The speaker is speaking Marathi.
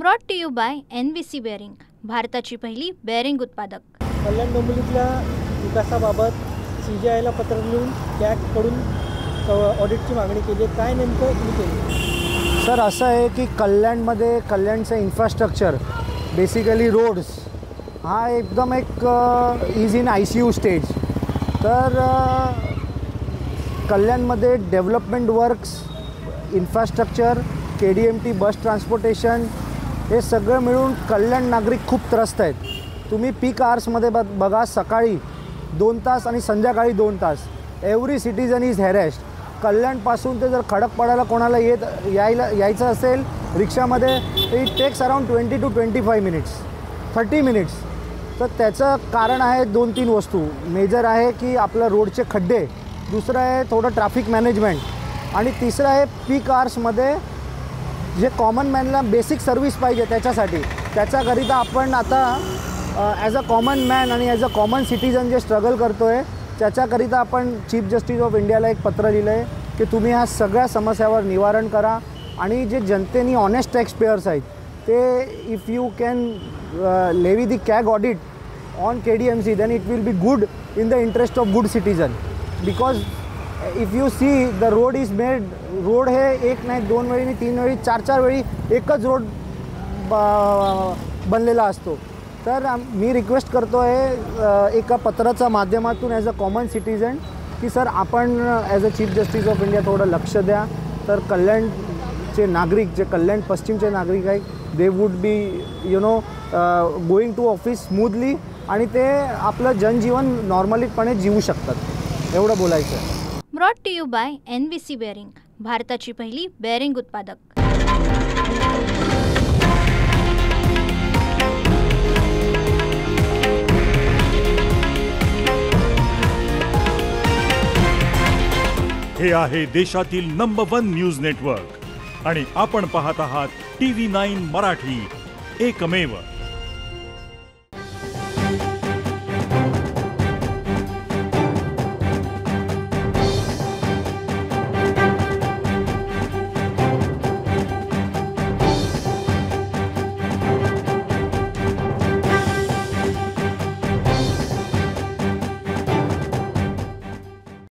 Brought to you by NVC bearing, भारताची पहिली बेअरिंग उत्पादक। कल्याण डोंबिवलीतल्या विकासाबाबत CGIला पत्र लिहून कॅगकडून ऑडिटची मागणी केली आहे। काय नेमकं तुम्ही केलं? सर, असं आहे की कल्याणमध्ये कल्याणचं इन्फ्रास्ट्रक्चर बेसिकली रोड्स हा एकदम एक इज इन ICU स्टेज। तर कल्याणमध्ये डेव्हलपमेंट वर्क्स, इन्फ्रास्ट्रक्चर, KDMT बस ट्रान्सपोर्टेशन हे सगळं मिळून कल्याण नागरिक खूप त्रस्त आहेत। तुम्ही पीक आवर्समध्ये बघा, सकाळी 2 तास आणि संध्याकाळी 2 तास एव्हरी सिटीजन इज हॅरेस्ड। कल्याणपासून ते जर खडकपाड्याला कोणाला यायचं असेल रिक्षामध्ये, it takes around 20 to 25 minutes, 30 minutes. तर त्याचं कारण आहे 2-3 वस्तू। मेजर आहे की आपलं रोडचे खड्डे, दुसरं आहे थोडं ट्रॅफिक मॅनेजमेंट, आणि तिसरं आहे पीक आवर्समध्ये जे कॉमन मॅनला बेसिक सर्व्हिस पाहिजे त्याच्याकरिता आपण आता ॲज अ कॉमन मॅन आणि ॲज अ कॉमन सिटीजन जे स्ट्रगल करतो आहे त्याच्याकरिता आपण चीफ जस्टिस ऑफ इंडियाला एक पत्र लिहिलं आहे की तुम्ही ह्या सगळ्या समस्यावर निवारण करा, आणि जे जनतेनी ऑनेस्ट टॅक्स पेयर्स आहेत ते if you can levy the CAG audit on KDMC then it will be good in the interest of good citizen, because if you see the road is made, road हे एक नाही 2 वेळी नाही 3 वेळी 4 वेळी एकच रोड बनलेला असतो। तर मी रिक्वेस्ट करतो आहे एका पत्राच्या माध्यमातून ॲज अ कॉमन सिटीजन की सर आपण as a chief justice of India थोडं लक्ष द्या। तर कल्याणचे नागरिक, जे कल्याण पश्चिमचे नागरिक आहेत, they would be going to office smoothly, आणि ते आपलं जनजीवन नॉर्मलीपणे जीवू शकतात, एवढं बोलायचं आहे। Brought to you by NVC bearing, भारताची पहिली बेअरिंग उत्पादक। हे आहे देशातील नंबर 1 न्यूज नेटवर्क, आणि आपण पाहत आहात TV9 मराठी, एकमेव।